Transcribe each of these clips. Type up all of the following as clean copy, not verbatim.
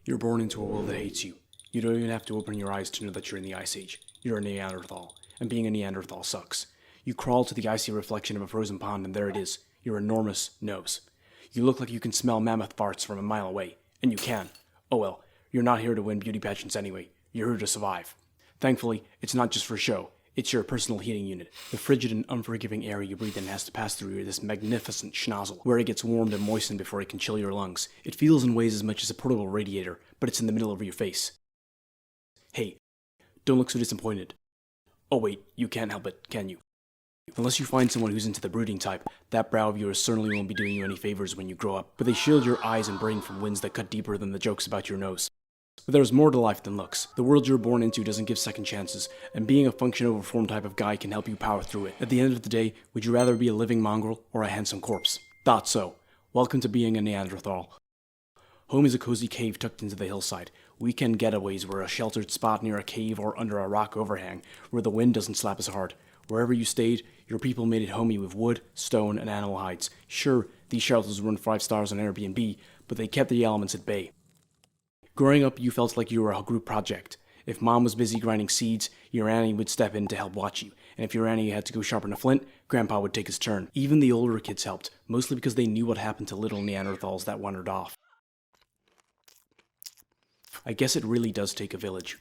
You're born into a world that hates you. You don't even have to open your eyes to know that you're in the Ice Age. You're a Neanderthal, and being a Neanderthal sucks. You crawl to the icy reflection of a frozen pond, and there it is, your enormous nose. You look like you can smell mammoth farts from a mile away, and you can. Oh well, you're not here to win beauty pageants anyway. You're here to survive. Thankfully, it's not just for show. It's your personal heating unit. The frigid and unforgiving air you breathe in has to pass through this magnificent schnozzle, where it gets warmed and moistened before it can chill your lungs. It feels and weighs as much as a portable radiator, but it's in the middle of your face. Hey, don't look so disappointed. Oh wait, you can't help it, can you? Unless you find someone who's into the brooding type, that brow of yours certainly won't be doing you any favors when you grow up, but they shield your eyes and brain from winds that cut deeper than the jokes about your nose. But there's more to life than looks. The world you're born into doesn't give second chances, and being a function over form type of guy can help you power through it. At the end of the day, would you rather be a living mongrel or a handsome corpse? Thought so. Welcome to being a Neanderthal. Home is a cozy cave tucked into the hillside. Weekend getaways were a sheltered spot near a cave or under a rock overhang, where the wind doesn't slap as hard. Wherever you stayed, your people made it homey with wood, stone, and animal hides. Sure, these shelters weren't 5 stars on Airbnb, but they kept the elements at bay. Growing up, you felt like you were a group project. If mom was busy grinding seeds, your auntie would step in to help watch you. And if your auntie had to go sharpen a flint, grandpa would take his turn. Even the older kids helped, mostly because they knew what happened to little Neanderthals that wandered off. I guess it really does take a village.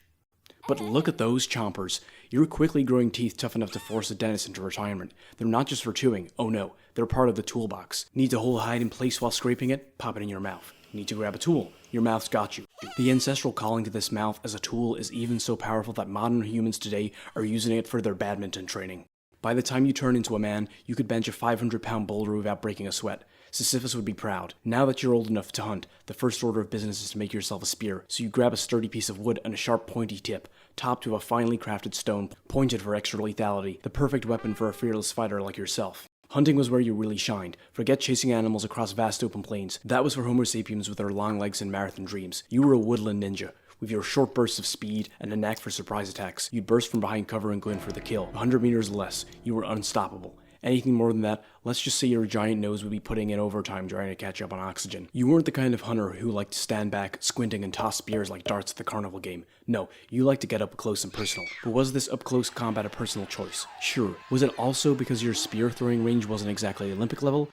But look at those chompers. Your quickly growing teeth tough enough to force a dentist into retirement. They're not just for chewing, oh no, they're part of the toolbox. Need to hold a hide in place while scraping it? Pop it in your mouth. Need to grab a tool? Your mouth's got you. The ancestral calling to this mouth as a tool is even so powerful that modern humans today are using it for their badminton training. By the time you turn into a man, you could bench a 500-pound boulder without breaking a sweat. Sisyphus would be proud. Now that you're old enough to hunt, the first order of business is to make yourself a spear, so you grab a sturdy piece of wood and a sharp pointy tip, topped with a finely crafted stone, pointed for extra lethality, the perfect weapon for a fearless fighter like yourself. Hunting was where you really shined. Forget chasing animals across vast open plains. That was for homosapiens with their long legs and marathon dreams. You were a woodland ninja. With your short bursts of speed and a knack for surprise attacks, you'd burst from behind cover and go in for the kill. 100 meters or less, you were unstoppable. Anything more than that, let's just say your giant nose would be putting in overtime trying to catch up on oxygen. You weren't the kind of hunter who liked to stand back, squinting and toss spears like darts at the carnival game. No, you liked to get up close and personal. But was this up-close combat a personal choice? Sure. Was it also because your spear throwing range wasn't exactly Olympic level?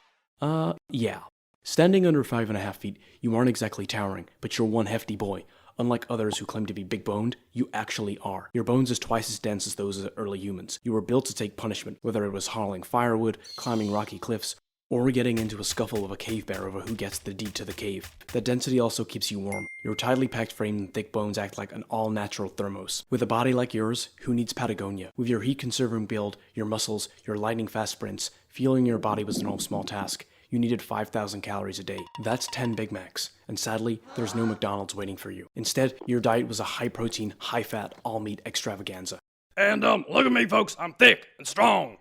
Yeah. Standing under 5.5 feet, you aren't exactly towering, but you're one hefty boy. Unlike others who claim to be big-boned, you actually are. Your bones is twice as dense as those of early humans. You were built to take punishment, whether it was hauling firewood, climbing rocky cliffs, or getting into a scuffle with a cave bear over who gets the deed to the cave. That density also keeps you warm. Your tightly packed frame and thick bones act like an all-natural thermos. With a body like yours, who needs Patagonia? With your heat-conserving build, your muscles, your lightning-fast sprints, fueling your body was no small task. You needed 5,000 calories a day. That's 10 Big Macs. And sadly, there's no McDonald's waiting for you. Instead, your diet was a high-protein, high-fat, all-meat extravaganza. And look at me, folks. I'm thick and strong.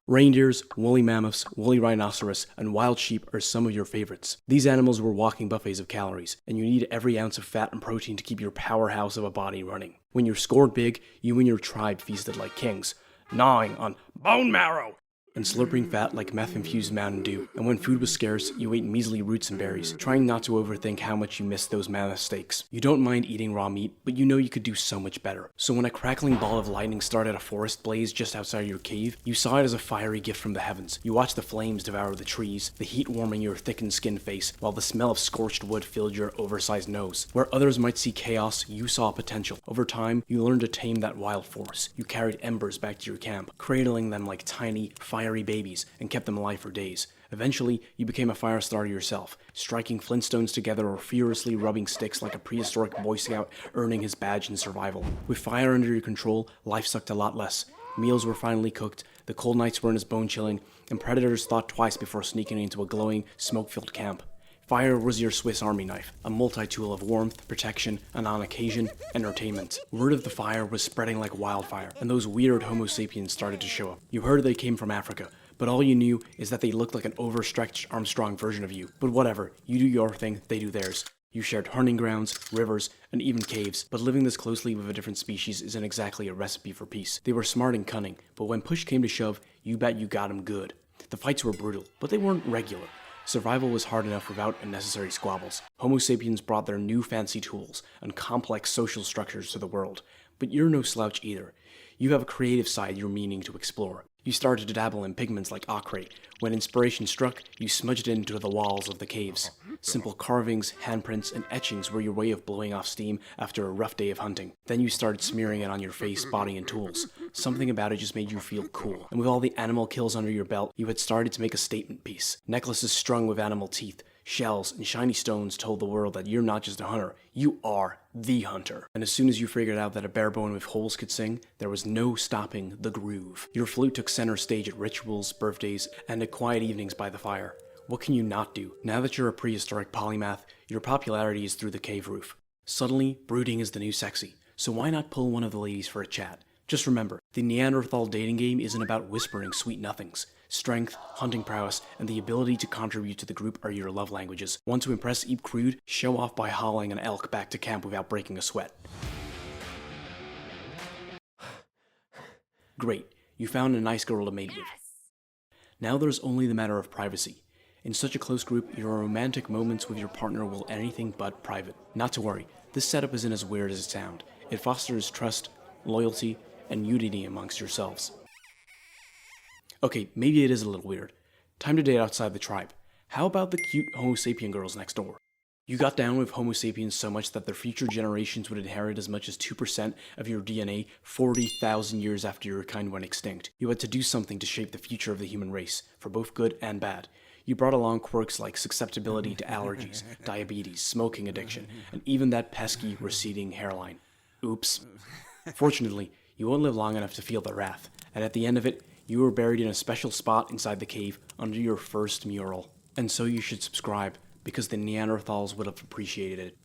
Reindeers, woolly mammoths, woolly rhinoceros, and wild sheep are some of your favorites. These animals were walking buffets of calories, and you need every ounce of fat and protein to keep your powerhouse of a body running. When you scored big, you and your tribe feasted like kings, gnawing on Bone marrow. and slurping fat like meth-infused Mountain Dew. And when food was scarce, you ate measly roots and berries, trying not to overthink how much you missed those mammoth steaks. You don't mind eating raw meat, but you know you could do so much better. So when a crackling ball of lightning started a forest blaze just outside your cave, you saw it as a fiery gift from the heavens. You watched the flames devour the trees, the heat warming your thickened skinned face, while the smell of scorched wood filled your oversized nose. Where others might see chaos, you saw potential. Over time, you learned to tame that wild force. You carried embers back to your camp, cradling them like tiny, fiery babies, and kept them alive for days. Eventually, you became a fire starter yourself, striking flintstones together or furiously rubbing sticks like a prehistoric Boy Scout earning his badge in survival. With fire under your control, life sucked a lot less. Meals were finally cooked, the cold nights weren't as bone-chilling, and predators thought twice before sneaking into a glowing, smoke-filled camp. Fire was your Swiss Army knife, a multi-tool of warmth, protection, and on occasion, entertainment. Word of the fire was spreading like wildfire, and those weird homosapiens started to show up. You heard they came from Africa, but all you knew is that they looked like an overstretched Armstrong version of you. But whatever, you do your thing, they do theirs. You shared hunting grounds, rivers, and even caves, but living this closely with a different species isn't exactly a recipe for peace. They were smart and cunning, but when push came to shove, you bet you got them good. The fights were brutal, but they weren't regular. Survival was hard enough without unnecessary squabbles. Homo sapiens brought their new fancy tools and complex social structures to the world. But you're no slouch either. You have a creative side you're meaning to explore. You started to dabble in pigments like ochre. When inspiration struck, you smudged it into the walls of the caves. Simple carvings, handprints, and etchings were your way of blowing off steam after a rough day of hunting. Then you started smearing it on your face, body, and tools. Something about it just made you feel cool. And with all the animal kills under your belt, you had started to make a statement piece. Necklaces strung with animal teeth, shells, and shiny stones told the world that you're not just a hunter, you are the hunter. And as soon as you figured out that a bare bone with holes could sing, there was no stopping the groove. Your flute took center stage at rituals, birthdays, and at quiet evenings by the fire. What can you not do? Now that you're a prehistoric polymath, your popularity is through the cave roof. Suddenly, brooding is the new sexy, so why not pull one of the ladies for a chat? Just remember, the Neanderthal dating game isn't about whispering sweet nothings. Strength, hunting prowess, and the ability to contribute to the group are your love languages. Want to impress Eep Crude? Show off by hauling an elk back to camp without breaking a sweat. Great, you found a nice girl to mate with. Now there's only the matter of privacy. In such a close group, your romantic moments with your partner will anything but private. Not to worry, this setup isn't as weird as it sounds. It fosters trust, loyalty, and unity amongst yourselves. Okay, maybe it is a little weird. Time to date outside the tribe. How about the cute Homo sapien girls next door? You got down with Homo sapiens so much that their future generations would inherit as much as 2% of your DNA 40,000 years after your kind went extinct. You had to do something to shape the future of the human race, for both good and bad. You brought along quirks like susceptibility to allergies, diabetes, smoking addiction, and even that pesky receding hairline. Oops. Fortunately, you won't live long enough to feel the wrath, and at the end of it, you were buried in a special spot inside the cave under your first mural. And so you should subscribe, because the Neanderthals would have appreciated it.